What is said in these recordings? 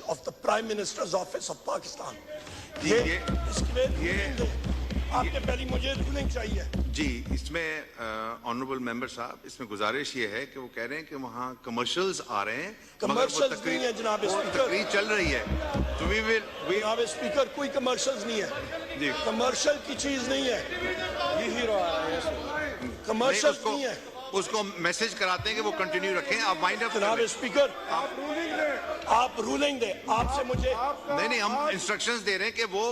of the Prime Minister's Office of Pakistan. ये आपके पहले मुझे रूलिंग चाहिए जी। इसमें ऑनरेबल मेंबर साहब, इसमें गुजारिश ये है कि वो कह रहे हैं कि वहाँ कमर्शियल्स आ रहे हैं, कमर्शियल्स नहीं है जनाब स्पीकर, तकरीर चल रही है, तो वी जनाब स्पीकर कोई कमर्शियल्स नहीं है जी, कमर्शियल की चीज नहीं है, यही कमर्शियल नहीं है, उसको मैसेज कराते हैं कि वो कंटिन्यू रखें। आप वाइंड अप जनाब स्पीकर, आप रूलिंग दे, आपसे मुझे नहीं, हम इंस्ट्रक्शंस दे रहे हैं कि वो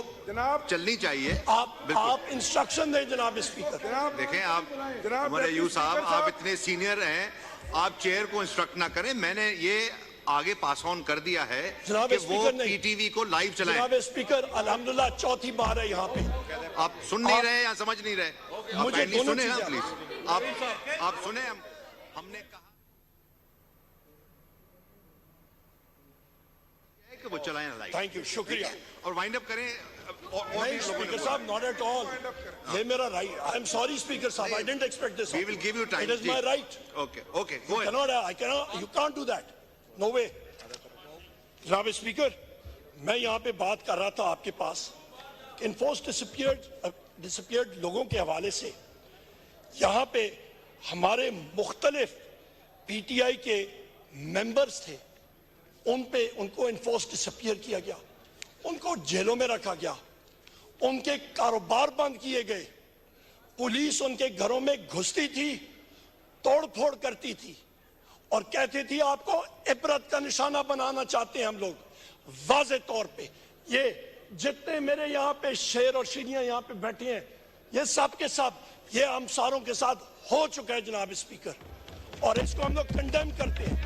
चलनी चाहिए। आप इंस्ट्रक्शन दें जनाब स्पीकर। देखें आप हमारे यूं साहब, आप इतने सीनियर हैं, आप चेयर को इंस्ट्रक्ट ना करें। मैंने ये आगे पास ऑन कर दिया है कि वो पीटीवी को लाइव चलाएं। जनाब स्पीकर, अल्हम्दुलिल्लाह चौथी बार है यहाँ पे। आप सुन नहीं रहे या समझ नहीं रहे? मुझे दोनों सुने ना प्लीज, आप सुने। हमने कहा कि वो चलाएं लाइव। थैंक यू, शुक्रिया। और वाइंड अप करें। नहीं स्पीकर साहब, नॉट एट ऑल, ये मेरा right. I am sorry speaker साहब, I didn't expect this. We will give you time. It is my right. Okay go ahead. I cannot, you can't do that, no way. जनाब speaker, मैं यहाँ पे बात कर रहा था आपके पास, इन्फोर्स डिसअपीयर्ड लोगों के हवाले से। यहाँ पे हमारे मुख्तलिफ पीटीआई के मेंबर्स थे, उनको इन्फोर्स डिसअपीयर किया गया, उनको जेलों में रखा गया, उनके कारोबार बंद किए गए, पुलिस उनके घरों में घुसती थी, तोड़फोड़ करती थी और कहती थी आपको इबरत का निशाना बनाना चाहते हैं हम लोग। वाज़े तौर पे ये जितने मेरे यहाँ पे शेर और शीरियां यहाँ पे बैठे हैं, ये सब के सब ये हमसारों के साथ हो चुका है जनाब स्पीकर, और इसको हम लोग कंडेम करते हैं।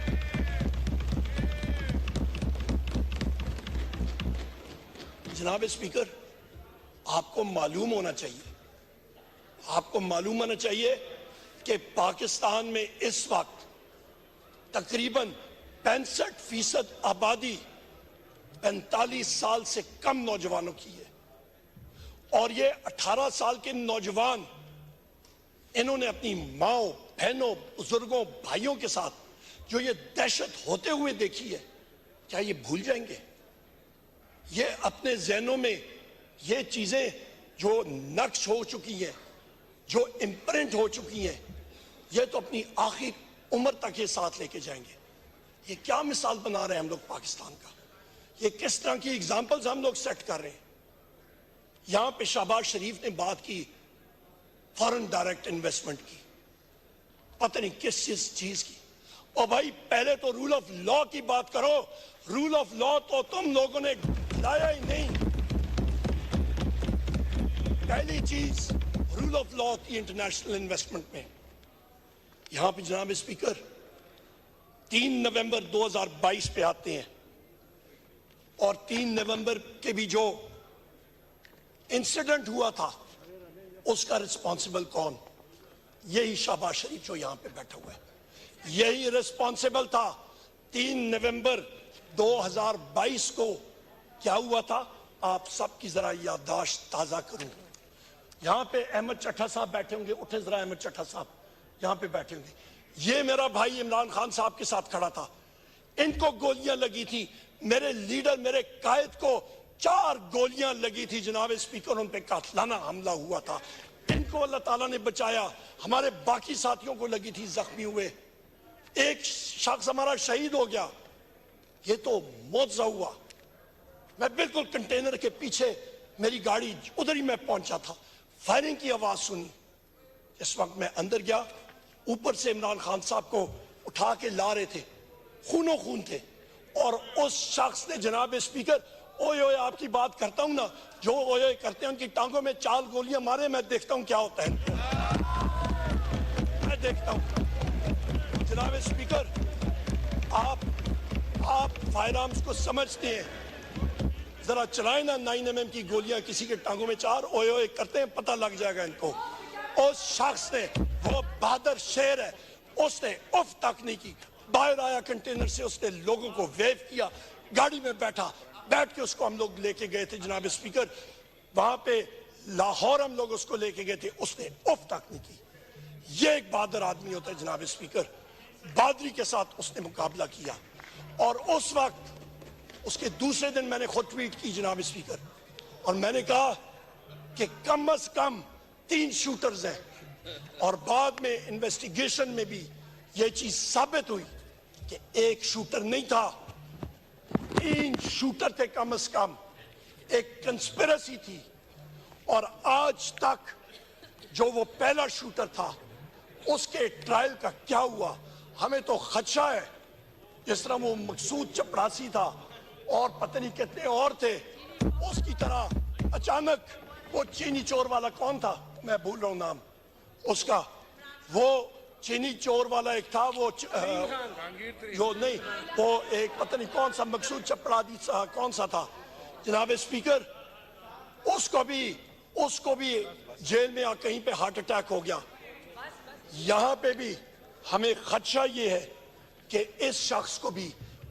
जनाब स्पीकर, आपको मालूम होना चाहिए कि पाकिस्तान में इस वक्त तकरीबन 65% आबादी 45 साल से कम नौजवानों की है, और ये 18 साल के नौजवान, इन्होंने अपनी माओ, बहनों, बुजुर्गों, भाइयों के साथ जो ये दहशत होते हुए देखी है, क्या ये भूल जाएंगे? ये अपने जहनों में ये चीजें जो नक्श हो चुकी हैं, जो इम्प्रिंट हो चुकी हैं, ये तो अपनी आखिर उम्र तक ये साथ लेके जाएंगे। ये क्या मिसाल बना रहे हैं हम लोग पाकिस्तान का? ये किस तरह की एग्जाम्पल्स हम लोग सेट कर रहे हैं? यहां पे शहबाज शरीफ ने बात की फॉरेन डायरेक्ट इन्वेस्टमेंट की, पता नहीं किस चीज की। और भाई पहले तो रूल ऑफ लॉ की बात करो। रूल ऑफ लॉ तो तुम लोगों ने लाया ही नहीं। पहली चीज रूल ऑफ लॉ थी इंटरनेशनल इन्वेस्टमेंट में। यहां पे जनाब स्पीकर 3 नवंबर 2022 पे आते हैं, और 3 नवंबर के भी जो इंसिडेंट हुआ था उसका रिस्पॉन्सिबल कौन? यही शहबाज शरीफ जो यहां पे बैठा हुआ है, यही रिस्पॉन्सिबल था। 3 नवंबर 2022 को क्या हुआ था, आप सबकी जरा याददाश्त ताजा करूं। यहां पे अहमद चट्टा साहब बैठे होंगे, उठे जरा अहमद चट्टा साहब यहां पे बैठे होंगे। ये मेरा भाई इमरान खान साहब के साथ खड़ा था, इनको गोलियां लगी थी, मेरे लीडर, मेरे कायद को 4 गोलियां लगी थी जनाब स्पीकर, उन पे कातलाना हमला हुआ था। इनको अल्लाह ताला ने बचाया, हमारे बाकी साथियों को लगी थी, जख्मी हुए, एक शख्स हमारा शहीद हो गया। ये तो मौजज़ा हुआ। मैं बिल्कुल कंटेनर के पीछे, मेरी गाड़ी उधर ही मैं पहुंचा था, फायरिंग की आवाज सुनी। इस वक्त मैं अंदर गया, ऊपर से इमरान खान साहब को उठा के ला रहे थे, खूनो खून थे, और उस शख्स ने जनाब स्पीकर, ओए ओए आपकी बात करता हूं ना, जो ओए ओए करते हैं उनकी टांगों में 4 गोलियां मारे, मैं देखता हूं क्या होता है, मैं देखता हूं। जनाब स्पीकर, आप फायर आर्म्स को समझते हैं, जरा चलाए ना 9mm की गोलियां किसी के टांगों में 4, ओए ओए करते हैं, पता लग जाएगा इनको। उस शख्स ने, वो बहादुर शेर है, उसने उफ तक नहीं की, बाहर आया कंटेनर से, उसने लोगों को वेव किया, गाड़ी में बैठ के उसको हम लोग लेके गए थे जनाब स्पीकर। वहां पे लाहौर हम लोग उसको लेके गए थे, उसने उफ तक नहीं की। ये एक बहादुर आदमी होता है जनाब स्पीकर। बहादुरी के साथ उसने मुकाबला किया, और उस वक्त उसके दूसरे दिन मैंने खुद ट्वीट की जनाब स्पीकर, और मैंने कहा कि कम से कम 3 शूटर्स हैं, और बाद में इन्वेस्टिगेशन में भी यह चीज साबित हुई कि एक शूटर नहीं था, 3 शूटर थे कम से कम। एक कंस्पिरेसी थी, और आज तक जो वो पहला शूटर था उसके ट्रायल का क्या हुआ, हमें तो खदशा है। जिस तरह वो मकसूद चपरासी था और पता नहीं कितने और थे, उसकी तरह अचानक वो चीनी चोर वाला कौन था, मैं भूल रहा हूं नाम उसका, वो चीनी चोर वाला एक था, वो जो नहीं, वो एक पता नहीं कौन सा मकसूद चपरासी कौन सा था जनाब स्पीकर, उसको भी जेल में या कहीं पे हार्ट अटैक हो गया। यहां पे भी हमें खदशा ये है कि इस शख्स को भी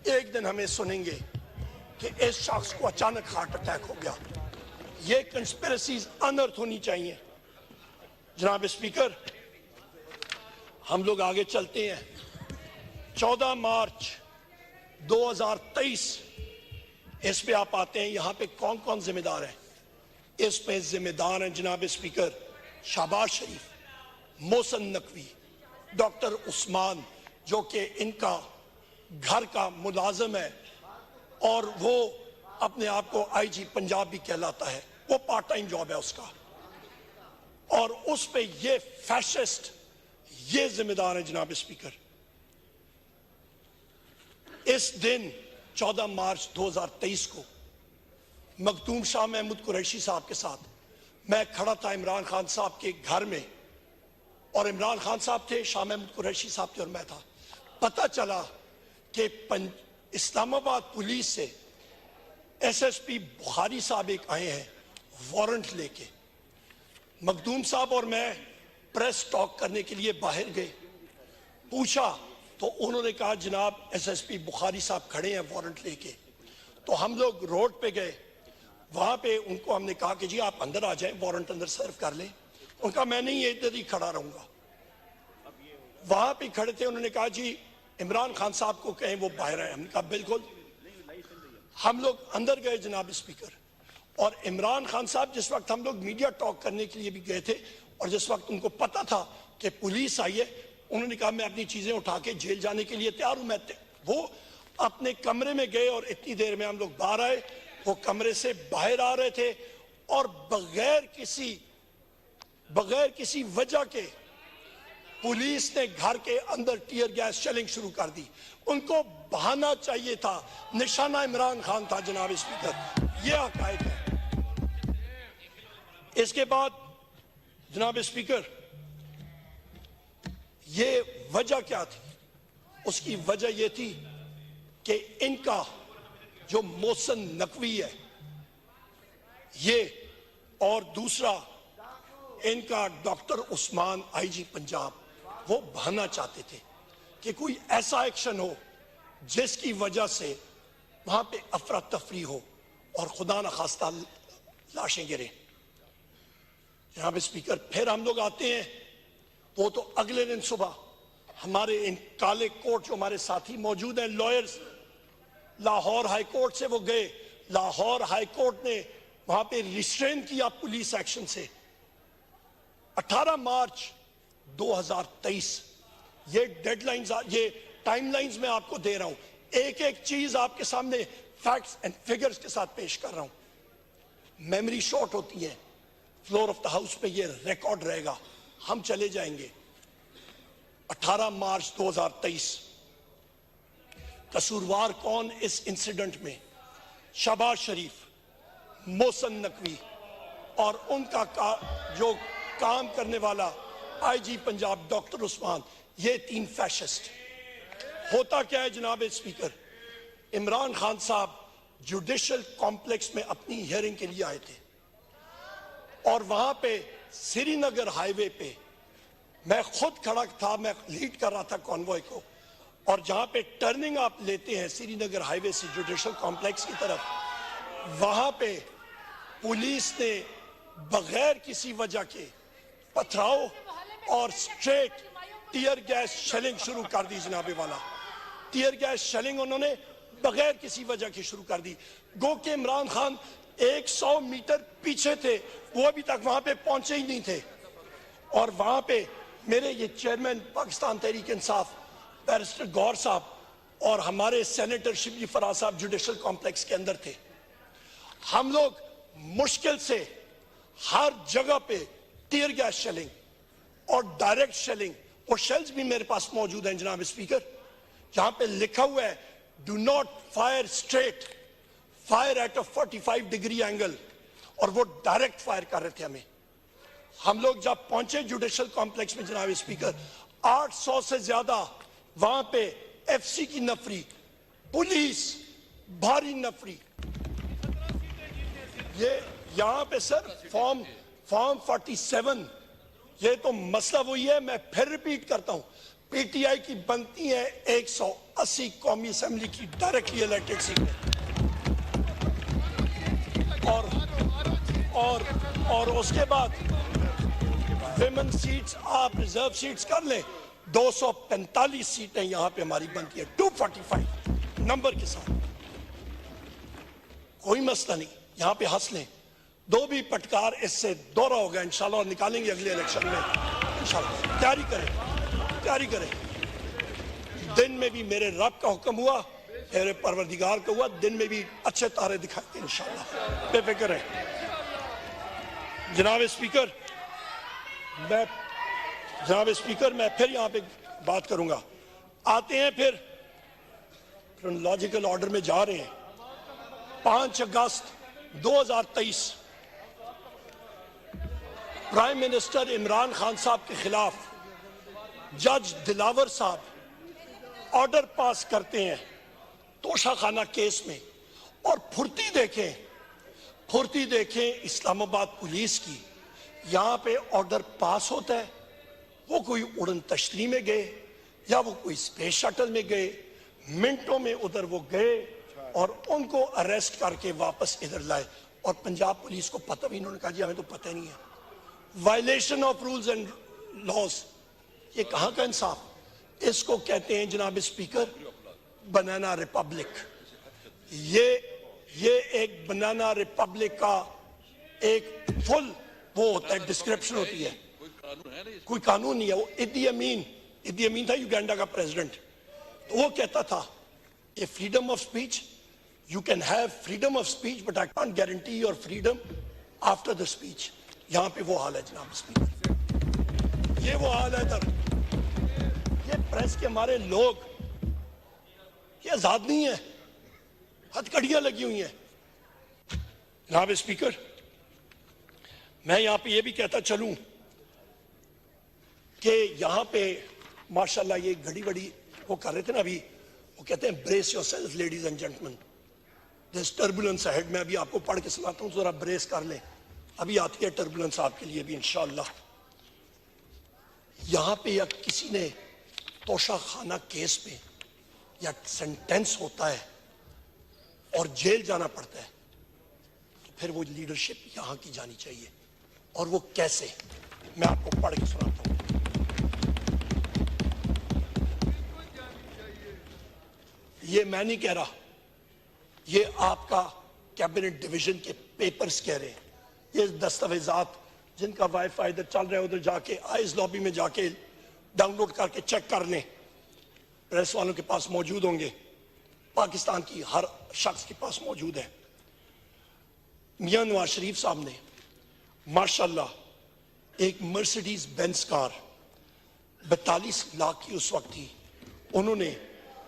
एक दिन हमें सुनेंगे कि इस शख्स को अचानक हार्ट अटैक हो गया। ये कंस्पिरेसीज अनर्थ होनी चाहिए। जनाब स्पीकर, हम लोग आगे चलते हैं। 14 मार्च 2023 इस पे आप आते हैं, यहां पे कौन कौन जिम्मेदार है? इस पे जिम्मेदार हैं जनाब स्पीकर शहबाज शरीफ, मोहसिन नकवी, डॉक्टर उस्मान जो कि इनका घर का मुलाजिम है और वो अपने आप को आईजी पंजाब भी कहलाता है, वो पार्ट टाइम जॉब है उसका, और उस पे ये फैशिस्ट ये जिम्मेदार है जनाब स्पीकर। इस दिन 14 मार्च 2023 को मखदूम शाह महमूद कुरैशी साहब के साथ मैं खड़ा था इमरान खान साहब के घर में, और इमरान खान साहब थे, शाह महमूद कुरैशी साहब थे और मैं था। पता चला कि इस्लामाबाद पुलिस से एसएसपी बुखारी साहब एक आए हैं वारंट लेके। मखदूम साहब और मैं प्रेस टॉक करने के लिए बाहर गए, पूछा तो उन्होंने कहा जनाब एसएसपी बुखारी साहब खड़े हैं वारंट लेके। तो हम लोग रोड पे गए, वहां पे उनको हमने कहा कि जी आप अंदर आ जाएं, वारंट अंदर सर्व कर लें। उनका मैं नहीं इधर ही खड़ा रहूंगा। वहां पे खड़े थे, उन्होंने कहा जी इमरान खान साहब को कहें वो बाहर आए। हमने कहा बिल्कुल। हम लोग अंदर गए जनाब स्पीकर, और इमरान खान साहब जिस वक्त हम लोग मीडिया टॉक करने के लिए भी गए थे, और जिस वक्त उनको पता था कि पुलिस आई है, उन्होंने कहा मैं अपनी चीजें उठा के जेल जाने के लिए तैयार हूं। वो अपने कमरे में गए और इतनी देर में हम लोग बाहर आए। वो कमरे से बाहर आ रहे थे और बगैर किसी वजह के पुलिस ने घर के अंदर टीयर गैस शेलिंग शुरू कर दी। उनको बहाना चाहिए था, निशाना इमरान खान था जनाब स्पीकर, ये हकायक है। इसके बाद जनाब स्पीकर ये वजह क्या थी? उसकी वजह यह थी कि इनका जो मोहसिन नकवी है ये, और दूसरा इनका डॉक्टर उस्मान आईजी पंजाब, वो बहाना चाहते थे कि कोई ऐसा एक्शन हो जिसकी वजह से वहां पे अफरा तफरी हो और खुदा न खास्ता लाशें गिरे। जनाब स्पीकर, फिर हम लोग आते हैं, वो तो अगले दिन सुबह हमारे इन काले कोट जो हमारे साथी मौजूद हैं लॉयर्स, लाहौर हाई कोर्ट से वो गए। लाहौर हाई कोर्ट ने वहां पे रिस्ट्रेन किया पुलिस एक्शन से। 18 मार्च 2023 ये डेडलाइंस, ये टाइमलाइंस मैं आपको दे रहा हूं, एक एक चीज आपके सामने फैक्ट्स एंड फिगर्स के साथ पेश कर रहा हूं। मेमोरी शॉर्ट होती है, फ्लोर ऑफ द हाउस पे ये रिकॉर्ड रहेगा, हम चले जाएंगे। 18 मार्च 2023 कसूरवार कौन इस इंसिडेंट में? शहबाज शरीफ, मोहसिन नकवी और उनका जो काम करने वाला आईजी पंजाब डॉक्टर उस्मान, ये 3 फैशिस्ट। होता क्या है जनाब स्पीकर, इमरान खान साहब जुडिशियल कॉम्प्लेक्स में अपनी हियरिंग के लिए आए थे, और वहां पे श्रीनगर हाईवे पे मैं खुद खड़ा था, मैं लीड कर रहा था कॉन्वॉय को, और जहां पे टर्निंग आप लेते हैं श्रीनगर हाईवे से जुडिशियल कॉम्प्लेक्स की तरफ, वहां पे पुलिस ने बगैर किसी वजह के पथराव और स्ट्रेट टीयर गैस शेलिंग शुरू कर दी। जनाबे वाला टीयर गैस शेलिंग उन्होंने बगैर किसी वजह के शुरू कर दी। गो के इमरान खान 100 मीटर पीछे थे, वो अभी तक वहां पे पहुंचे ही नहीं थे। और वहां पे मेरे ये चेयरमैन पाकिस्तान तहरीक इंसाफ बैरिस्टर गौर साहब और हमारे सेनेटर शिबली फराज साहब जुडिशल कॉम्प्लेक्स के अंदर थे। हम लोग मुश्किल से हर जगह पे टीयर गैस शेलिंग और डायरेक्ट शेलिंग, और शेल्स भी मेरे पास मौजूद हैं जनाब स्पीकर, जहां पे लिखा हुआ है do not fire straight, fire at a 45 degree angle, और वो डायरेक्ट फायर कर रहे थे हमें। हम लोग जब पहुंचे जुडिशल कॉम्प्लेक्स में जनाब स्पीकर, 800 से ज्यादा वहां पे एफसी की नफरी, पुलिस, भारी नफरी। ये यहां पे सर फॉर्म 47, ये तो मसला वही है, मैं फिर रिपीट करता हूं, पीटीआई की बनती है 180 कौमी असेंबली की डायरेक्टली इलेक्टेड सीटें, और उसके बाद विमेन सीट्स आप रिजर्व सीट्स कर लें, 245 सीटें यहां पे हमारी बनती है 245 नंबर के साथ। कोई मसला नहीं, यहां पे हंस लें, दो भी पटकार इससे दोहरा होगा इंशाल्लाह, और निकालेंगे अगले इलेक्शन में इंशाल्लाह। तैयारी करें। दिन में भी मेरे रब का हुक्म हुआ, मेरे परवरदिगार का हुआ, दिन में भी अच्छे तारे दिखाएंगे इंशाल्लाह, बेफिक्र है। जनाब स्पीकर मैं फिर यहां पे बात करूंगा। आते हैं फिर क्रोनोलॉजिकल ऑर्डर में जा रहे हैं। 5 अगस्त 2023 प्राइम मिनिस्टर इमरान खान साहब के खिलाफ जज दिलावर साहब ऑर्डर पास करते हैं तोशाखाना केस में, और फुर्ती देखें इस्लामाबाद पुलिस की। यहां पे ऑर्डर पास होता है, वो कोई उड़न तश्तरी में गए या वो कोई स्पेस शटल में गए, मिनटों में उधर वो गए और उनको अरेस्ट करके वापस इधर लाए। और पंजाब पुलिस को पता भी, इन्होंने कहा जी हमें तो पता ही नहीं है। Violation of rules and laws, ये कहां का इंसाफ? इसको कहते हैं जनाब स्पीकर बनाना रिपब्लिक। ये एक बनाना रिपब्लिक का एक फुल वो होता है, डिस्क्रिप्शन होती है। कोई कानून नहीं है। वो इदी अमीन था युगांडा का प्रेसिडेंट, तो वो कहता था ये freedom of speech, you can have freedom of speech but I can't guarantee your freedom after the speech. यहां पे वो हाल है जनाब स्पीकर, ये वो हाल है इधर। ये प्रेस के हमारे लोग ये आजाद नहीं है, हथकड़ियां लगी हुई हैं जनाब स्पीकर। मैं यहां पे ये भी कहता चलूं कि यहां पे माशाल्लाह ये घड़ी बड़ी वो कर रहे थे ना अभी, वो कहते हैं brace yourself ladies and gentleman, this turbulence ahead. मैं अभी आपको पढ़ के सुनाता हूं, जरा ब्रेस कर लें, अभी आती है टर्बुलेंस आपके लिए भी इंशाअल्लाह। यहां पे या किसी ने तोशाखाना केस पे या सेंटेंस होता है और जेल जाना पड़ता है, तो फिर वो लीडरशिप यहां की जानी चाहिए। और वो कैसे, मैं आपको पढ़ के सुनाता हूं। ये मैं नहीं कह रहा, ये आपका कैबिनेट डिवीजन के पेपर्स कह रहे हैं। ये दस्तावेजात जिनका वाईफाई इधर चल रहा है, उधर जाके आइस लॉबी में जाके डाउनलोड करके चेक कर लें, प्रेस वालों के पास मौजूद होंगे, पाकिस्तान की हर शख्स के पास मौजूद है। मियां नवाज शरीफ साहब ने माशाल्लाह एक मर्सिडीज बेंज कार 42 लाख की उस वक्त थी, उन्होंने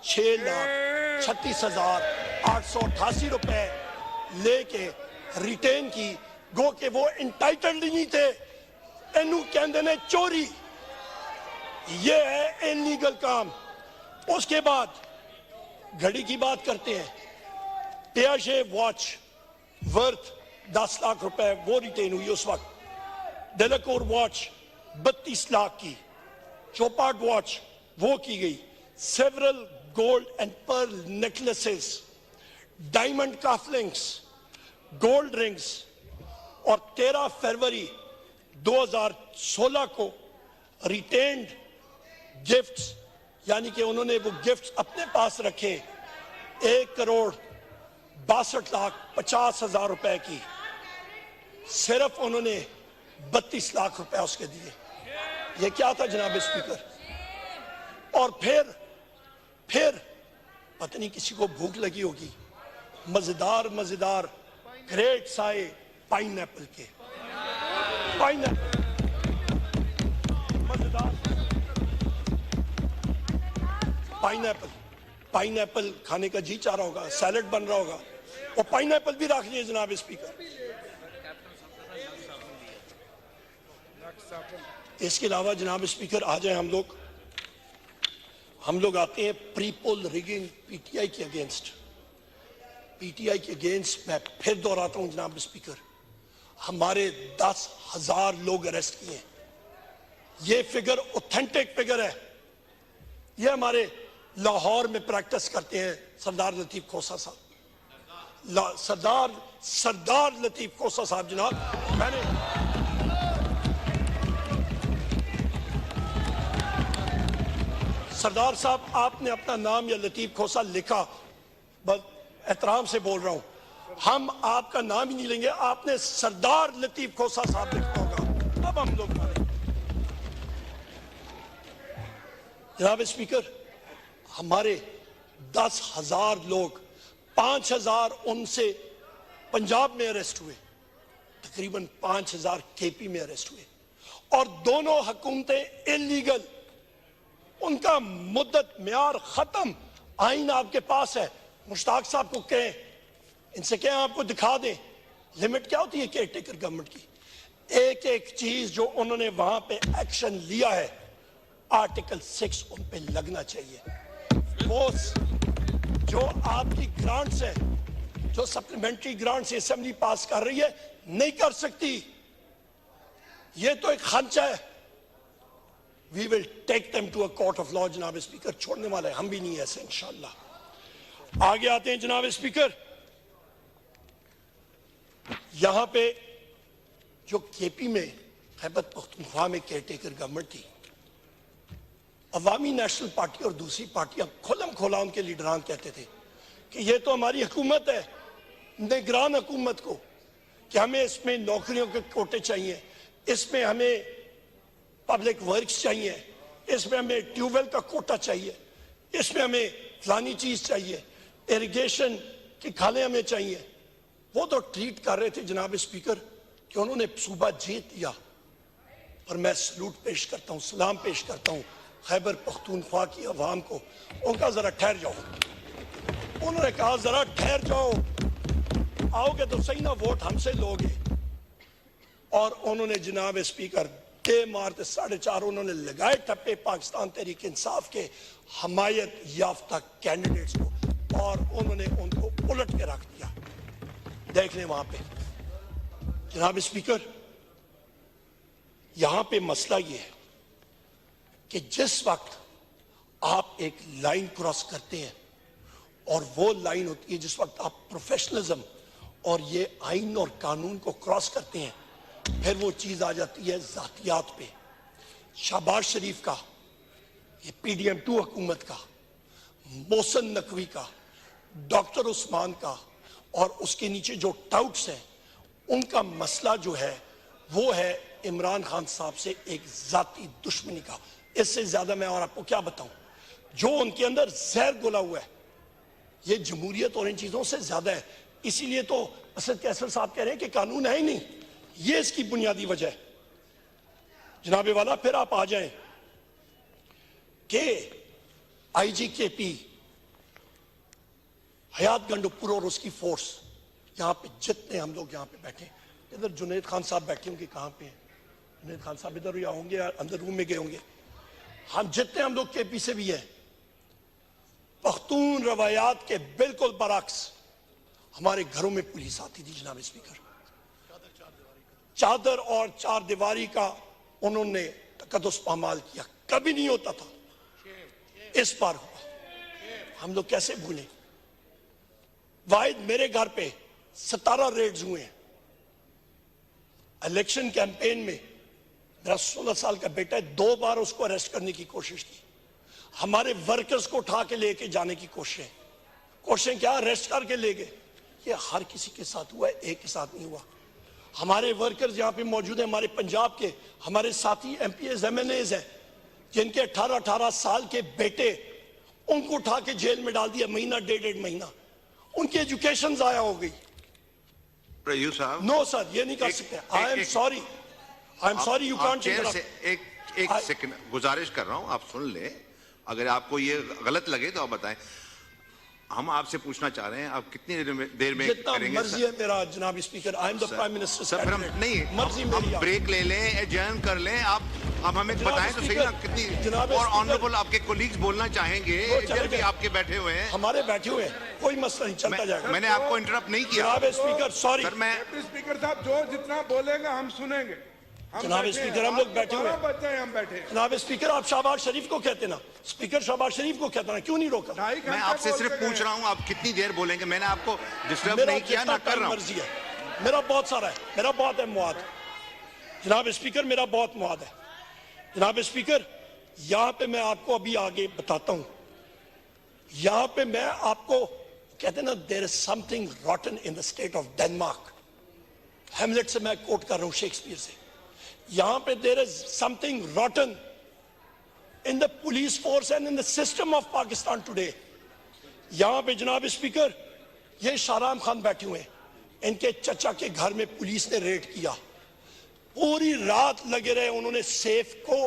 6,36,888 रुपए लेके रिटेन की। गो के वो इंटाइटल्ड नहीं थे, इनू कहते ने चोरी, ये है इलीगल काम। उसके बाद घड़ी की बात करते हैं, पियाजे वॉच वर्थ 10 लाख रुपए वो रिटेन हुई उस वक्त। डेलाकोर वॉच 32 लाख की, चोपार्ड वॉच वो की गई। Several gold and pearl necklaces, diamond cufflinks, gold rings. और 13 फरवरी 2016 को रिटेन्ड गिफ्ट्स, यानी कि उन्होंने वो गिफ्ट्स अपने पास रखे, 1,62,50,000 रुपए की सिर्फ उन्होंने 32 लाख रुपए उसके दिए। ये क्या था जनाब स्पीकर? और फिर पता नहीं किसी को भूख लगी होगी, मजेदार मजेदार ग्रेट्स आए पाइनएप्पल के, मजेदार पाइनएप्पल खाने का जी चाह रहा होगा, सैलेड बन रहा होगा, वो पाइनएप्पल भी रख लिए जनाब स्पीकर। इसके अलावा जनाब स्पीकर आ जाए हम लोग आते हैं प्री पोल रिगिंग पीटीआई के अगेंस्ट मैं फिर दोहराता हूं जनाब स्पीकर, हमारे 10,000 लोग अरेस्ट किए। ये फिगर ऑथेंटिक फिगर है, ये हमारे लाहौर में प्रैक्टिस करते हैं सरदार लतीफ खोसा साहब, सरदार लतीफ खोसा साहब जनाब। सरदार साहब आपने अपना नाम या लतीफ खोसा लिखा, बस एहतराम से बोल रहा हूं, हम आपका नाम ही नहीं लेंगे, आपने सरदार लतीफ खोसा साहब लिखा होगा। अब हम लोग जनाब स्पीकर, हमारे 10,000 लोग, 5,000 उनसे पंजाब में अरेस्ट हुए, तकरीबन 5,000 केपी में अरेस्ट हुए, और दोनों हुकूमतें इलीगल, उनका मुद्दत म्यार खत्म। आइन आपके पास है, मुश्ताक साहब को कहें, इनसे कहें आपको दिखा दें लिमिट क्या होती है केयर टेकर गवर्नमेंट की। एक एक चीज जो उन्होंने वहां पे एक्शन लिया है, आर्टिकल 6 उन पे लगना चाहिए। वो जो आपकी ग्रांट्स है, जो सप्लीमेंट्री ग्रांट्स असेंबली पास कर रही है, नहीं कर सकती, ये तो एक खर्चा है। We will take them to a court of law जनाब स्पीकर, छोड़ने वाले हम भी नहीं ऐसे इंशाल्लाह। आगे आते हैं जनाब स्पीकर, यहां पे जो केपी में खैबर पख्तूनख्वा में केयरटेकर गवर्नमेंट थी, अवामी नेशनल पार्टी और दूसरी पार्टियां खुलम खोला उनके लीडरान कहते थे कि ये तो हमारी हुकूमत है, निगरान हुकूमत को, कि हमें इसमें नौकरियों के कोटे चाहिए, इसमें हमें पब्लिक वर्क्स चाहिए, इसमें हमें ट्यूबवेल का कोटा चाहिए, इसमें हमें फलानी चीज चाहिए, इरिगेशन की खाले हमें चाहिए। वो तो ट्रीट कर रहे थे जनाब स्पीकर कि उन्होंने सूबा जीत लिया, और मैं सलूट पेश करता हूं, सलाम पेश करता हूं खैबर पख्तूनख्वा की अवाम को। उनका जरा ठहर जाओ, उन्होंने कहा जरा ठहर जाओ, आओगे तो सही ना, वोट हमसे लोगे। और उन्होंने जनाब स्पीकर दे मारते 4.5 उन्होंने लगाए ठप्पे पाकिस्तान तहरीक इंसाफ के हमायत याफ्ता कैंडिडेट्स को, और उन्होंने उनको उलट के रख दिया। देख लें वहां पे जनाब स्पीकर, यहां पे मसला ये है कि जिस वक्त आप एक लाइन क्रॉस करते हैं, और वो लाइन होती है जिस वक्त आप प्रोफेशनलिज्म और ये आइन और कानून को क्रॉस करते हैं, फिर वो चीज आ जाती है जातियात पे। शहबाज शरीफ का, ये PDM2 हुकूमत का, मोहसिन नकवी का, डॉक्टर उस्मान का, और उसके नीचे जो टाउट्स हैं, उनका मसला जो है वो है इमरान खान साहब से एक जाती दुश्मनी का। इससे ज्यादा मैं और आपको क्या बताऊं, जो उनके अंदर जहर घुला हुआ है, ये जमहूरियत और इन चीजों से ज्यादा है। इसीलिए तो असद कैसर साहब कह रहे हैं कि कानून है ही नहीं, ये इसकी बुनियादी वजह है। जनाबे वाला, फिर आप आ जाएं कि IGKP हयात गंडोपुर और उसकी फोर्स, यहां पे जितने हम लोग यहां पे बैठे, इधर जुनैद खान साहब बैठे होंगे, कहां पे हैं जुनैद खान साहब? इधर या होंगे या अंदर रूम में गए होंगे। हम जितने हम लोग KP से भी हैं, पख्तून रवायात के बिल्कुल बरक्स हमारे घरों में पुलिस आती थी जनाब स्पीकर, चादर और चार दीवारी का उन्होंने तकद्दुस पामाल किया, कभी नहीं होता था, इस बार हुआ। हम लोग कैसे भूलें? वाहिद मेरे घर पे 17 रेड्स हुए हैं। इलेक्शन कैंपेन में मेरा 16 साल का बेटा है, 2 बार उसको अरेस्ट करने की कोशिश की, हमारे वर्कर्स को उठा के लेके जाने की कोशिश, क्वेश्चन क्या, अरेस्ट करके ले गए। ये हर किसी के साथ हुआ है, एक के साथ नहीं हुआ। हमारे वर्कर्स यहाँ पे मौजूद हैं, हमारे पंजाब के, हमारे साथी एमपीएस एमएनएज हैं, जिनके 18-18 साल के बेटे, उनको उठा के जेल में डाल दिया, महीना 1.5 महीना, उनकी एजुकेशन जाया हो गई। प्रयूष साहब, नो सर, ये नहीं कर सकते। आई एम सॉरी, यू कांट। एक सेकंड गुजारिश कर रहा हूं, आप सुन ले। अगर आपको ये गलत लगे तो आप बताएं। हम आपसे पूछना चाह रहे हैं, आप कितनी देर में जितना करेंगे? मर्जी है मेरा जनाब speaker, I am the prime minister. Sir फिर हम नहीं, मर्जी हम मेरी। ब्रेक ले लें, एडजर्न कर लें। आप हमें बताएं तो सही ना कितनी। और ऑनरेबल आपके कोलीग्स बोलना चाहेंगे, इधर भी आपके बैठे हुए हैं। हमारे बैठे हुए हैं, कोई मसला नहीं, चलता जाएगा। मैंने आपको इंटरप्ट नहीं किया जनाब स्पीकर, सॉरी सर। मैं स्पीकर साहब जो जितना बोलेगा हम सुनेंगे। जनाब स्पीकर, हम लोग बैठे हुए हैं। हम बैठे। जनाब स्पीकर, आप शहबाज शरीफ को कहते ना, स्पीकर शहबाज शरीफ को कहते ना, क्यों नहीं रोका? मैं आपसे सिर्फ पूछ रहा हूं, आप कितनी देर बोलेंगे? मैंने आपको डिस्टर्ब नहीं किया, ना कर रहा हूं। मर्जी है मेरा, बहुत सारा है, मेरा बहुत है मुआद। जनाब स्पीकर, मेरा बहुत मुआद है। जनाब स्पीकर, यहां पे मैं आपको अभी आगे बताता हूं। यहां पे मैं आपको कहते ना, there is something rotten in the state of Denmark. Hamlet से मैं कोट कर रहा हूं, शेक्सपियर से। यहां पे there is something rotten in the police force and in the system of Pakistan today. यहां पे जनाब स्पीकर, ये शाहराम खान बैठे हुए हैं, इनके चचा के घर में पुलिस ने रेड किया, पूरी रात लगे रहे, उन्होंने सेफ को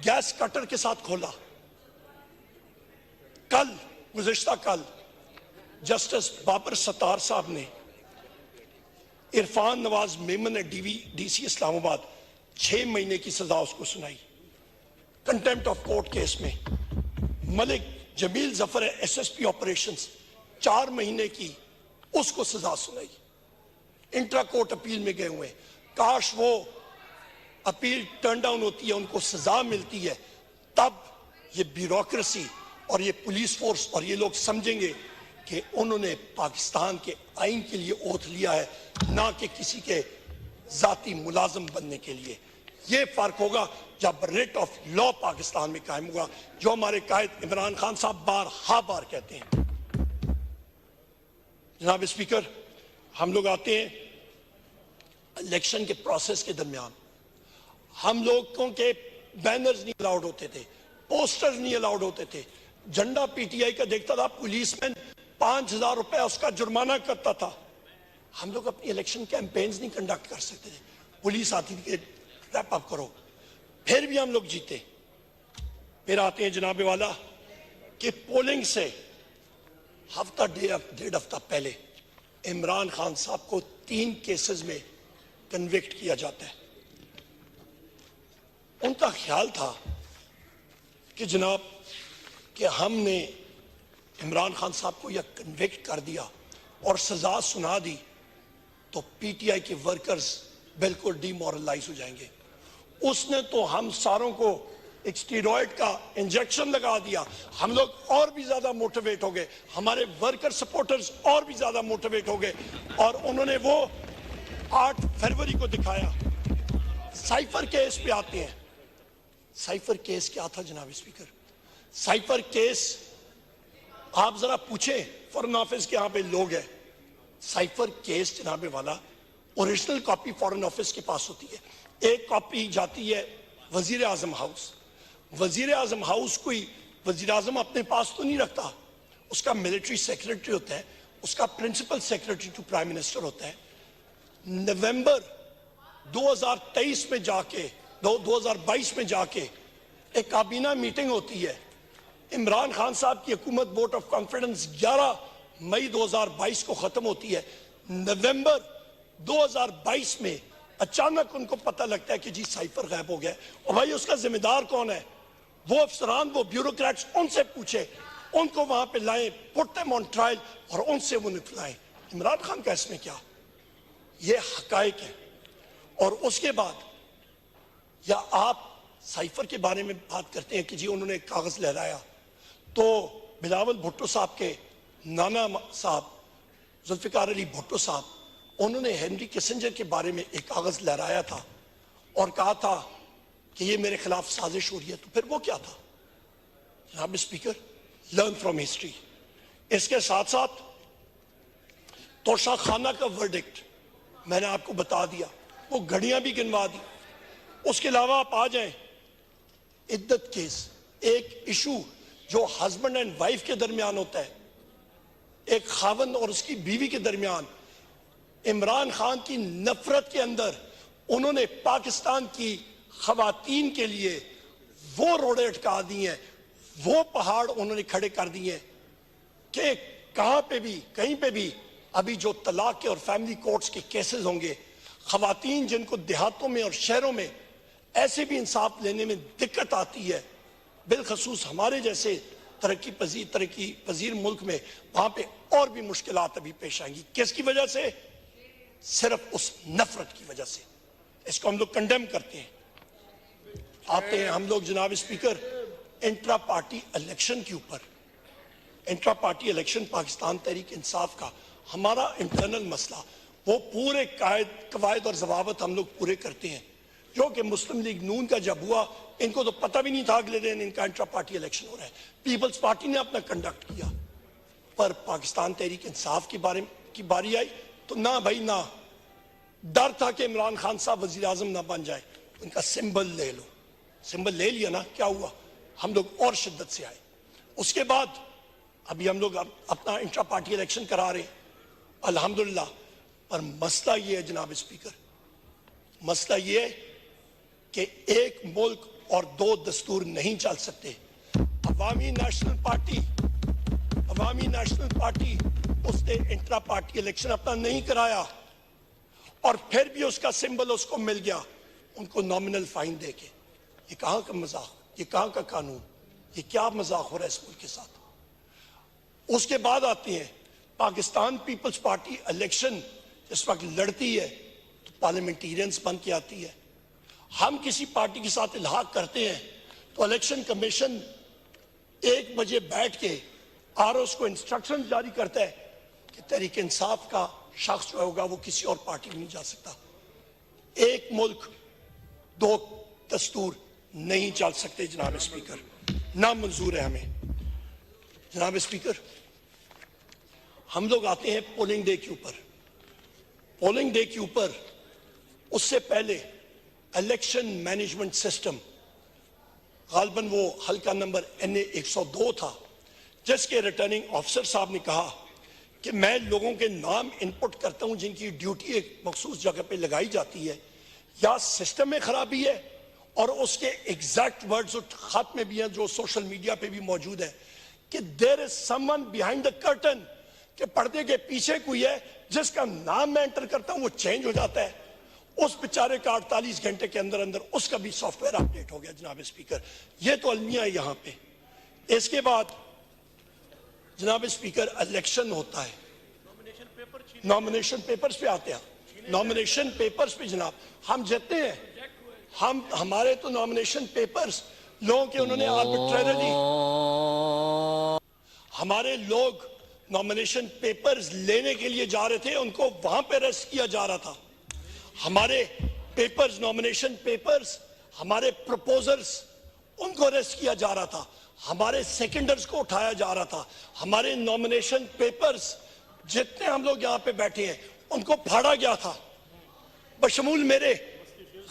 गैस कटर के साथ खोला। कल, गुज़िश्ता कल, जस्टिस बाबर सत्तार साहब ने इरफान नवाज मेमन ने डीसी इस्लामाबाद 6 महीने की सजा उसको सुनाई कंटेम्प्ट ऑफ कोर्ट केस में। मलिक जमील जफर एसएसपी ऑपरेशंस 4 महीने की उसको सजा सुनाई। इंट्रा कोर्ट अपील में गए हुए, काश वो अपील टर्न डाउन होती है, उनको सजा मिलती है, तब ये ब्यूरोक्रेसी और ये पुलिस फोर्स और ये लोग समझेंगे कि उन्होंने पाकिस्तान के आइन के लिए ओथ लिया है, ना कि किसी के जाती मुलाजम बनने के लिए। ये फर्क होगा जब रेट ऑफ लॉ पाकिस्तान में कायम होगा, जो हमारे कायद इमरान खान साहब बार कहते हैं। जनाब स्पीकर, हम लोग आते हैं इलेक्शन के प्रोसेस के दरमियान, हम लोगों के बैनर्स नहीं अलाउड होते थे, पोस्टर्स नहीं अलाउड होते थे। झंडा पीटीआई का देखता था, पुलिसमैन 5,000 रुपए उसका जुर्माना करता था। हम लोग अपनी इलेक्शन कैंपेन्स नहीं कंडक्ट कर सकते थे, पुलिस आती थी रैप अप करो, फिर भी हम लोग जीते। फिर आते हैं जनाबे वाला कि पोलिंग से हफ्ता 1.5 हफ्ता पहले इमरान खान साहब को 3 केसेस में कन्विक्ट किया जाता है। उनका ख्याल था कि जनाब कि हमने इमरान खान साहब को यह कन्विक्ट कर दिया और सजा सुना दी तो पीटीआई के वर्कर्स बिल्कुल डिमोरलाइज हो जाएंगे। उसने तो हम सारों को एक स्टीरॉयड का इंजेक्शन लगा दिया, हम लोग और भी ज्यादा मोटिवेट हो गए, हमारे वर्कर सपोर्टर्स और भी ज्यादा मोटिवेट हो गए, और उन्होंने वो 8 फरवरी को दिखाया। साइफर केस पे आते हैं। साइफर केस क्या था जनाब स्पीकर? साइफर केस आप जरा पूछें फॉरेन ऑफिस के यहाँ पे लोग हैं, साइफर केस जनाबे वाला ओरिजिनल कॉपी फॉरेन ऑफिस के पास होती है, एक कॉपी जाती है वजीर आजम हाउस। वजीर आजम हाउस कोई वजीर आजम अपने पास तो नहीं रखता, उसका मिलिट्री सेक्रेटरी होता है, उसका principal secretary to prime minister होता है। नवंबर 2023 में जाके 2022 में जाके एक काबीना मीटिंग होती है, इमरान खान साहब की हुकूमत वोट ऑफ कॉन्फिडेंस 11 मई 2022 को खत्म होती है। नवंबर 2022 में अचानक उनको पता लगता है कि जी साइफर गायब हो गया। और भाई उसका जिम्मेदार कौन है? वो अफसरान, वो ब्यूरोक्रेट्स, उनसे पूछे, उनको वहां पे लाएं, पुट देम ऑन ट्रायल और उनसे वो निकलाएं। इमरान खान का इसमें क्या? ये हकायक है। और उसके बाद या आप साइफर के बारे में बात करते हैं कि जी उन्होंने कागज लहराया, तो बिलावल भुट्टो साहब के नाना साहब जुल्फिकार अली भुट्टो साहब, उन्होंने हेनरी किसिंजर के बारे में एक कागज लहराया था और कहा था कि ये मेरे खिलाफ साजिश हो रही है। तो फिर वो क्या था जनाब स्पीकर? Learn from history. इसके साथ साथ तोशा खाना का वर्डिक्ट मैंने आपको बता दिया, वो घड़ियां भी गिनवा दी। उसके अलावा आप आ जाएं इद्दत केस, एक इशू जो हस्बैंड एंड वाइफ के दरमियान होता है, एक खावंद और उसकी बीवी के दरमियान। इमरान खान की नफरत के अंदर उन्होंने पाकिस्तान की खवातीन के लिए वो रोड़े अटका दी हैं, वो पहाड़ उन्होंने खड़े कर दिए हैं कि कहां पे भी कहीं पे भी अभी जो तलाक के और फैमिली कोर्ट्स के केसेस होंगे, खवातीन जिनको देहातों में और शहरों में ऐसे भी इंसाफ लेने में दिक्कत आती है, बिलखसूस हमारे जैसे तरक्की पजीर मुल्क में, वहां पे और भी मुश्किलात अभी पेश आएंगी। किसकी वजह से? सिर्फ उस नफरत की वजह से। इसको हम लोग कंडेम करते हैं। आते हैं हम लोग जनाब स्पीकर इंट्रा पार्टी इलेक्शन के ऊपर। Intra party election Pakistan Tehreek Insaf का हमारा इंटरनल मसला, वो पूरे कवायद और जवाबत हम लोग पूरे करते हैं, जो कि मुस्लिम लीग नून का जब हुआ इनको तो पता भी नहीं था अगले दिन इनका इंट्रा पार्टी इलेक्शन हो रहा है। पीपल्स पार्टी ने अपना कंडक्ट किया, पर पाकिस्तान तहरीक इंसाफ की बारी आई तो ना भाई ना, डर था कि इमरान खान साहब वजीर आजम ना बन जाए, उनका सिंबल ले लो। सिंबल ले लिया ना, क्या हुआ? हम लोग और शिद्दत से आए। उसके बाद अभी हम लोग अपना इंट्रा पार्टी इलेक्शन करा रहे हैं अल्हम्दुलिल्लाह। पर मसला ये है जनाब स्पीकर, मसला ये है कि एक मुल्क और दो दस्तूर नहीं चल सकते। अवामी नेशनल पार्टी उसने इंट्रा पार्टी इलेक्शन अपना नहीं कराया और फिर भी उसका सिंबल उसको मिल गया, उनको नॉमिनल फाइन देके। ये कहां का मजाक, ये कहां का कानून, ये क्या मजाक हो रहा है इस मुल्क के साथ। उसके बाद आती है पाकिस्तान पीपल्स पार्टी इलेक्शन इस वक्त लड़ती है तो पार्लियामेंटेरियंस बन के आती है। हम किसी पार्टी के साथ इल्हाक करते हैं तो इलेक्शन कमीशन 1 बजे बैठ के आरओ को इंस्ट्रक्शन जारी करता है कि तहरीक इंसाफ का शख्स जो होगा वो किसी और पार्टी में नहीं जा सकता। एक मुल्क दो दस्तूर नहीं चल सकते जनाब स्पीकर, ना मंजूर है हमें। जनाब स्पीकर, हम लोग आते हैं पोलिंग डे के ऊपर। पोलिंग डे के ऊपर उससे पहले इलेक्शन मैनेजमेंट सिस्टम, गालबन वो हल्का नंबर NA 102 था, जिसके रिटर्निंग ऑफिसर साहब ने कहा कि मैं लोगों के नाम इनपुट करता हूं जिनकी ड्यूटी एक मखसूस जगह पे लगाई जाती है, या सिस्टम में खराबी है। और उसके एग्जैक्ट वर्ड्स खत में भी हैं जो सोशल मीडिया पे भी मौजूद है कि there is someone behind the curtain, कि पर्दे के पीछे कोई है जिसका नाम मैं एंटर करता हूं वो चेंज हो जाता है। उस बेचारे का 48 घंटे के अंदर अंदर उसका भी सॉफ्टवेयर अपडेट हो गया जनाब स्पीकर। ये तो अलमिया है यहाँ पे। इसके बाद जनाब स्पीकर इलेक्शन होता है, नॉमिनेशन पेपर्स पे आते हैं। नॉमिनेशन पेपर्स पे जनाब हम जीतते हैं, हमारे तो नॉमिनेशन पेपर्स लोगों के उन्होंने आर्बिट्रेरली, हमारे लोग नॉमिनेशन पेपर्स लेने के लिए जा रहे थे, उनको वहां पे अरेस्ट किया जा रहा था। हमारे पेपर्स, नॉमिनेशन पेपर्स, हमारे प्रपोजर्स, उनको अरेस्ट किया जा रहा था। हमारे सेकेंडर्स को उठाया जा रहा था। हमारे नॉमिनेशन पेपर्स जितने हम लोग यहाँ पे बैठे हैं उनको फाड़ा गया था, बशमूल मेरे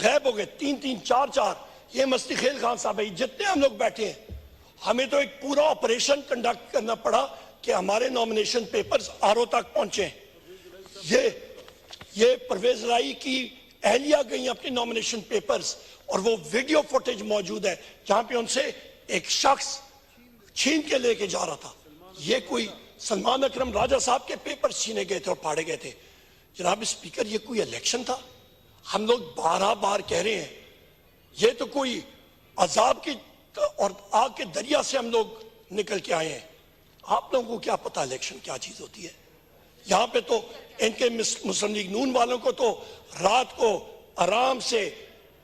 गायब हो गए। 3-3, 4-4 ये मस्ती खेल खान साहब है, जितने हम लोग बैठे हैं, हमें तो एक पूरा ऑपरेशन कंडक्ट करना पड़ा कि हमारे नॉमिनेशन पेपर्स आरओ तक पहुंचे। ये परवेज राई की अहलिया गई अपने नॉमिनेशन पेपर्स, और वो वीडियो फुटेज मौजूद है जहां पे उनसे एक शख्स छीन के लेके जा रहा था। ये कोई सलमान अकरम राजा साहब के पेपर्स छीने गए थे और फाड़े गए थे। जनाब स्पीकर, ये कोई इलेक्शन था? हम लोग बार कह रहे हैं ये तो कोई अजाब की और आग के दरिया से हम लोग निकल के आए हैं। आप लोगों को क्या पता इलेक्शन क्या चीज होती है? यहां पे तो इनके मुस्लिम लीग नून वालों को तो रात को आराम से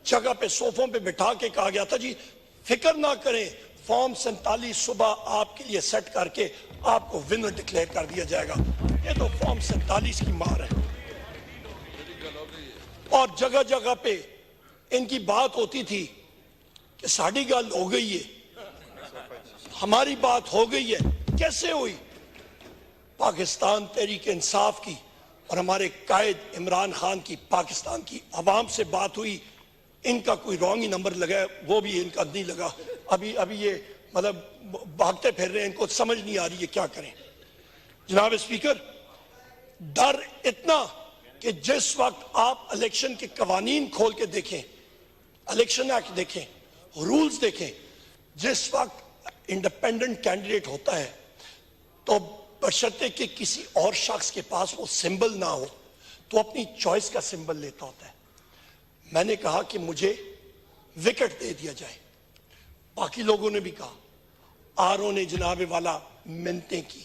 जगह पे सोफों पे बिठा के कहा गया था, जी फिक्र ना करें, फॉर्म 47 सुबह आपके लिए सेट करके आपको विनर डिक्लेयर कर दिया जाएगा। ये तो फॉर्म 47 की मार है। और जगह जगह पे इनकी बात होती थी कि साड़ी गल हो गई है, हमारी बात हो गई है। कैसे हुई? पाकिस्तान तहरीक इंसाफ की और हमारे कायद इमरान खान की पाकिस्तान की आवाम से बात हुई, इनका कोई रॉन्ग ही नंबर लगा है, वो भी इनका नहीं लगा। अभी ये मतलब भागते फिर रहे हैं, इनको समझ नहीं आ रही है क्या करें। जनाब स्पीकर, डर इतना कि जिस वक्त आप इलेक्शन के कवानीन खोल के देखें, इलेक्शन एक्ट देखें, रूल्स देखें, जिस वक्त इंडिपेंडेंट कैंडिडेट होता है तो बशर्ते कि किसी और शख्स के पास वो सिंबल ना हो तो अपनी चॉइस का सिंबल लेता होता है। मैंने कहा कि मुझे विकेट दे दिया जाए, बाकी लोगों ने भी कहा, आरओ ने जनाब वाला मिन्नतें की,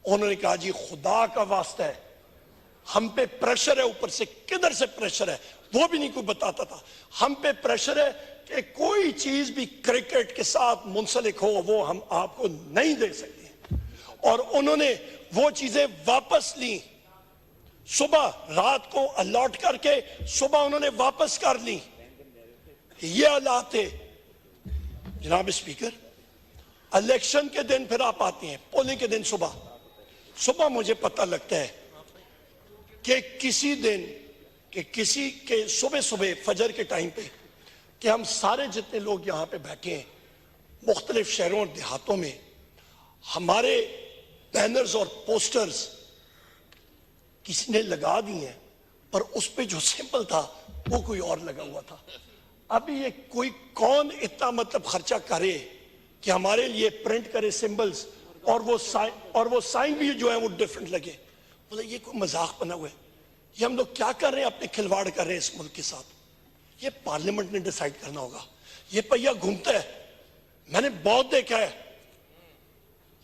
उन्होंने कहा जी खुदा का वास्ता है, हम पे प्रेशर है, ऊपर से किधर से प्रेशर है वो भी नहीं कोई बताता था, हम पे प्रेशर है कि कोई चीज भी क्रिकेट के साथ मुंसलिक हो वो हम आपको नहीं दे सकते। और उन्होंने वो चीजें वापस ली, सुबह रात को अलॉट करके सुबह उन्होंने वापस कर ली। ये हालात थे जनाब स्पीकर। इलेक्शन के दिन फिर आप आते हैं, पोलिंग के दिन सुबह मुझे पता लगता है कि किसी दिन कि किसी के सुबह फजर के टाइम पे कि हम सारे जितने लोग यहां पे बैठे हैं मुख्तलिफ शहरों और देहातों में, हमारे बैनर्स और पोस्टर्स किसी ने लगा दिए हैं, पर उस पे जो सिंबल था वो कोई और लगा हुआ था। अभी ये कोई कौन इतना मतलब खर्चा करे कि हमारे लिए प्रिंट करे सिंबल्स और वो साइन भी जो है वो डिफरेंट लगे। बोले ये कोई मजाक बना हुआ है, ये हम लोग क्या कर रहे हैं, अपने खिलवाड़ कर रहे हैं इस मुल्क के साथ। ये पार्लियामेंट ने डिसाइड करना होगा। ये पहिया घूमता है, मैंने बहुत देखा है।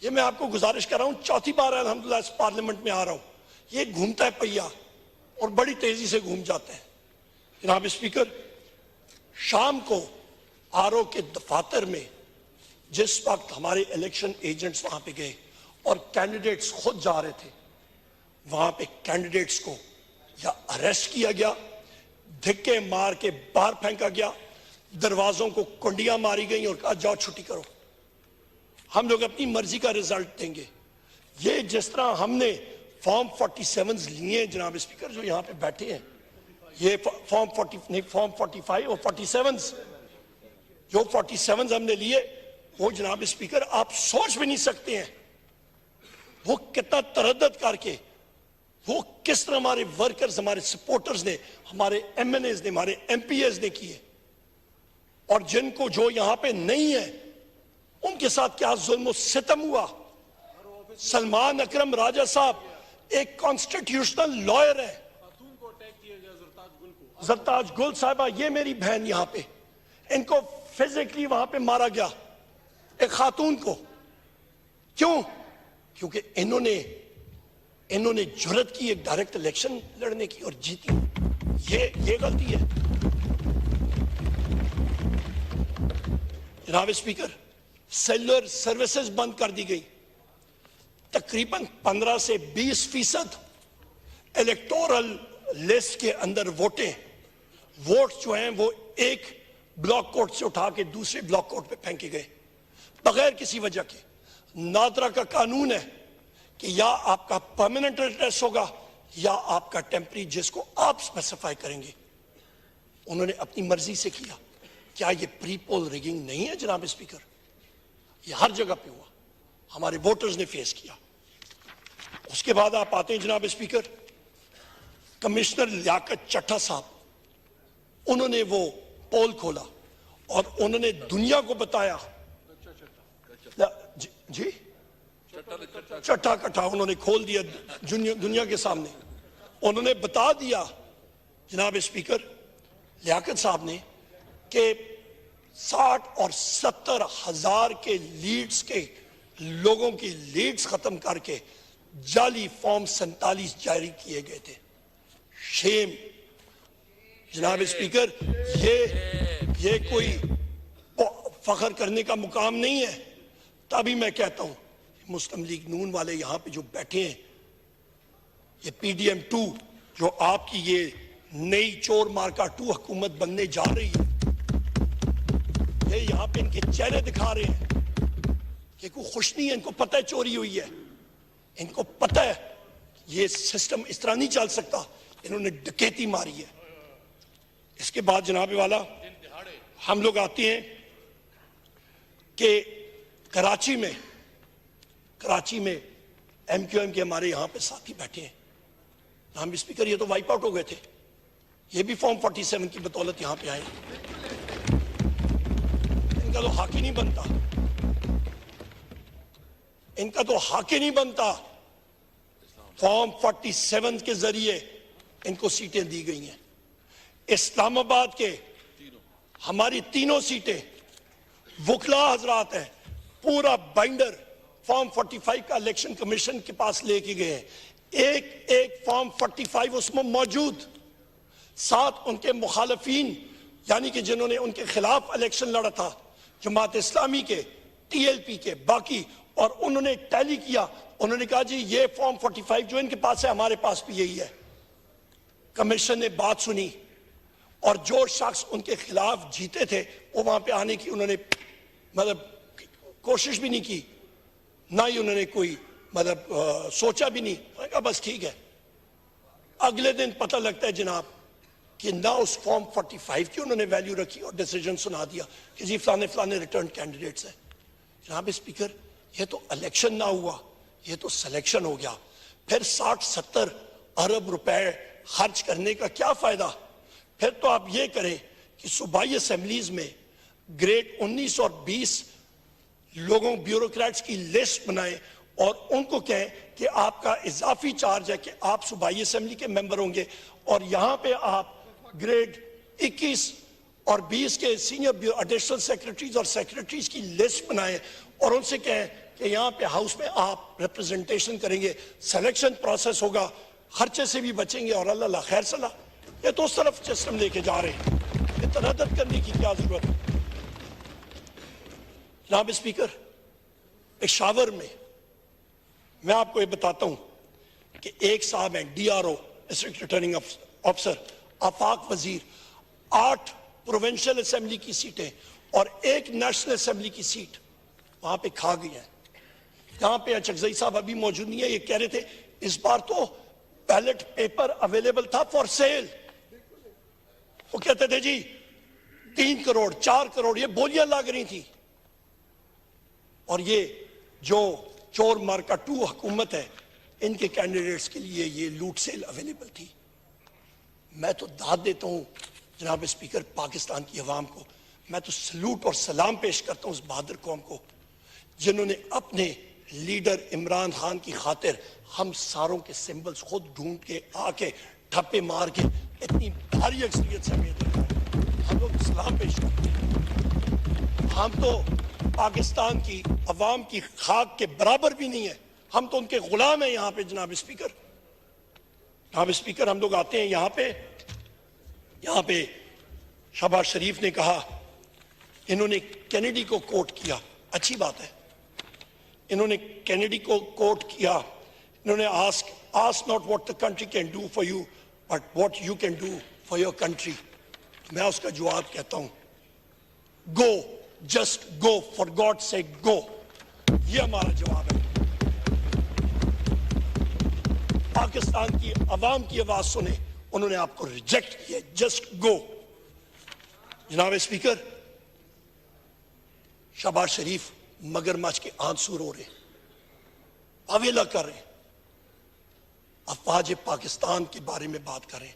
ये मैं आपको गुजारिश कर रहा हूं, चौथी बार अल्हम्दुलिल्लाह इस पार्लियामेंट में आ रहा हूं। ये घूमता है पहिया और बड़ी तेजी से घूम जाता है। जनाब स्पीकर, शाम को आरओ के दफातर में जिस वक्त हमारे इलेक्शन एजेंट्स वहां पे गए और कैंडिडेट्स खुद जा रहे थे, वहां पे कैंडिडेट्स को या अरेस्ट किया गया, धिक्के मार के बाहर फेंका गया, दरवाजों को कुंडियां मारी गई और कहा जाओ छुट्टी करो, हम लोग अपनी मर्जी का रिजल्ट देंगे। ये जिस तरह हमने फॉर्म 47 लिए जनाब स्पीकर, जो यहां पे बैठे हैं, ये फॉर्म 45 और 47 जो 47 हमने लिए, वो जनाब स्पीकर आप सोच भी नहीं सकते हैं वो कितना तरद्दद करके, वो किस तरह हमारे वर्कर्स, हमारे सपोर्टर्स ने, हमारे एमएनएस ने, हमारे एमपीएस ने किए, और जिनको जो यहां पे नहीं है उनके साथ क्या जुल्म सितम हुआ। सलमान अकरम राजा साहब एक कॉन्स्टिट्यूशनल लॉयर है, जरताज गुल साहिबा, ये मेरी बहन यहां पे, इनको फिजिकली वहां पे मारा गया, एक खातून को। क्यों? क्योंकि इन्होंने जुर्रत की एक डायरेक्ट इलेक्शन लड़ने की और जीती। ये गलती है जनाब स्पीकर। सेलुलर सर्विसेज बंद कर दी गई, तकरीबन 15 से 20% इलेक्टोरल लिस्ट के अंदर वोट जो हैं वो एक ब्लॉक कोर्ट से उठा के दूसरे ब्लॉक कोर्ट पे फेंके गए बगैर किसी वजह के। नादरा का कानून है कि या आपका परमानेंट एड्रेस होगा या आपका टेम्पररी, जिसको आप स्पेसिफाई करेंगे। उन्होंने अपनी मर्जी से किया। क्या ये प्री पोल रिगिंग नहीं है जनाब स्पीकर? ये हर जगह पे हुआ, हमारे वोटर्स ने फेस किया। उसके बाद आप आते हैं जनाब स्पीकर, कमिश्नर लियाकत चट्टा साहब, उन्होंने वो पोल खोला और उन्होंने दुनिया को बताया, जी चट्टा कट्टा उन्होंने खोल दिया दुनिया के सामने। उन्होंने बता दिया जनाब स्पीकर लियाकत साहब ने कि 60 और 70 हजार के लीड्स के लोगों की लीड्स खत्म करके जाली फॉर्म 47 जारी किए गए थे। शेम जनाब स्पीकर, ये कोई फख्र करने का मुकाम नहीं है। तभी मैं कहता हूं मुस्लिम लीग नून वाले यहां पे जो बैठे हैं, ये PDM 2 जो आपकी ये नई चोर मार्का 2 हुकूमत बनने जा रही है, ये यहां पे इनके चेहरे दिखा रहे हैं कि कोई खुश नहीं है, इनको पता है चोरी हुई है। इनको पता है ये सिस्टम इस तरह नहीं चल सकता, इन्होंने डकैती मारी है। इसके बाद जनाब वाला हम लोग आते हैं कि कराची में MQM के हमारे यहां पे साथी बैठे हैं, हम स्पीकर, ये तो वाइप आउट हो गए थे, ये भी फॉर्म 47 की बदौलत यहां पे आए। इनका तो हक ही नहीं बनता, इनका तो हक ही नहीं बनता। फॉर्म 47 के जरिए इनको सीटें दी गई हैं। इस्लामाबाद के हमारी तीनों सीटें वकला हजरात हैं, पूरा बाइंडर फॉर्म 45 का इलेक्शन कमीशन के पास लेके गए हैं, एक एक फॉर्म 45 उसमें मौजूद, साथ उनके मुखालफीन यानी कि जिन्होंने उनके खिलाफ इलेक्शन लड़ा था, जमात इस्लामी के, TLP के, बाकी, और उन्होंने टैली किया, उन्होंने कहा जी ये फॉर्म 45 जो इनके पास है हमारे पास भी यही है। कमीशन ने बात सुनी और जो शख्स उनके खिलाफ जीते थे वो वहां पे आने की उन्होंने मतलब कोशिश भी नहीं की, ना ही उन्होंने कोई मतलब सोचा भी नहीं, कहा बस ठीक है। अगले दिन पता लगता है जनाब कि ना उस फॉर्म 45 की उन्होंने वैल्यू रखी और डिसीजन सुना दिया कि जी फलाने फलाने रिटर्न कैंडिडेट्स हैं। जनाब स्पीकर, ये तो इलेक्शन ना हुआ, ये तो सिलेक्शन हो गया। फिर 60-70 अरब रुपए खर्च करने का क्या फायदा? फिर तो आप ये करें कि सूबाई असेंबलीज में ग्रेड 19 और 20 लोगों ब्यूरोक्रेट्स की लिस्ट बनाएं और उनको कहें कि आपका इजाफी चार्ज है कि आप सूबाई असेंबली के मेंबर होंगे, और यहां पे आप ग्रेड 21 और 20 के सीनियर एडिशनल सेक्रेटरीज और सेक्रेटरीज की लिस्ट बनाएं और उनसे कहें कि यहाँ पे हाउस में आप रिप्रेजेंटेशन करेंगे, सिलेक्शन प्रोसेस होगा, खर्चे से भी बचेंगे और अल्लाह खैर सलाह। ये तो उस तरफ सिस्टम लेके जा रहे हैं, ये तनादत करने की क्या जरूरत है? जनाब स्पीकर, पेशावर में मैं आपको ये बताता हूं कि एक साहब हैं DRO डिस्ट्रिक्ट रिटर्निंग ऑफिसर, आफाक वजीर, 8 प्रोविंशियल असेंबली की सीटें और 1 नेशनल असेंबली की सीट वहां पे खा गई हैं। यहां पे चकजई साहब अभी मौजूद नहीं है, ये कह रहे थे इस बार तो बैलेट पेपर अवेलेबल था फॉर सेल। वो कहते थे जी 3 करोड़ 4 करोड़ ये बोलियां लग रही थी, और ये जो चोर मार्का 2 हुकूमत है इनके कैंडिडेट्स के लिए ये लूट सेल अवेलेबल थी। मैं तो दाद देता हूं जनाब स्पीकर पाकिस्तान की अवाम को, मैं तो सलूट और सलाम पेश करता हूं उस बहादुर कौम को जिन्होंने अपने लीडर इमरान खान की खातिर हम सारों के सिंबल्स खुद ढूंढ के आके ठप्पे मार के इतनी भारी अक्सरियत से हम लोग सलाम पेश करते हैं। हम तो पाकिस्तान की अवाम की खाक के बराबर भी नहीं है, हम तो उनके गुलाम हैं यहां पे जनाब स्पीकर। जनाब स्पीकर, हम लोग आते हैं यहां पे शहबाज शरीफ ने कहा, इन्होंने कैनेडी को कोट किया, अच्छी बात है, इन्होंने कैनेडी को कोट किया, इन्होंने ask not what the country can do for you but what you can do for your country. मैं उसका जवाब कहता हूं, गो, जस्ट गो, फॉर गॉड से गो, ये हमारा जवाब है। पाकिस्तान की अवाम की आवाज सुने, उन्होंने आपको रिजेक्ट किया, जस्ट गो। जनाब स्पीकर, शहबाज शरीफ मगरमच्छ के आंसू रो रहे, अवेला कर रहे, अफवाज पाकिस्तान के बारे में बात कर रहे।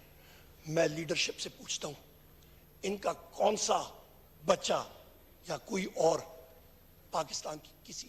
मैं लीडरशिप से पूछता हूं, इनका कौन सा बच्चा या कोई और पाकिस्तान की किसी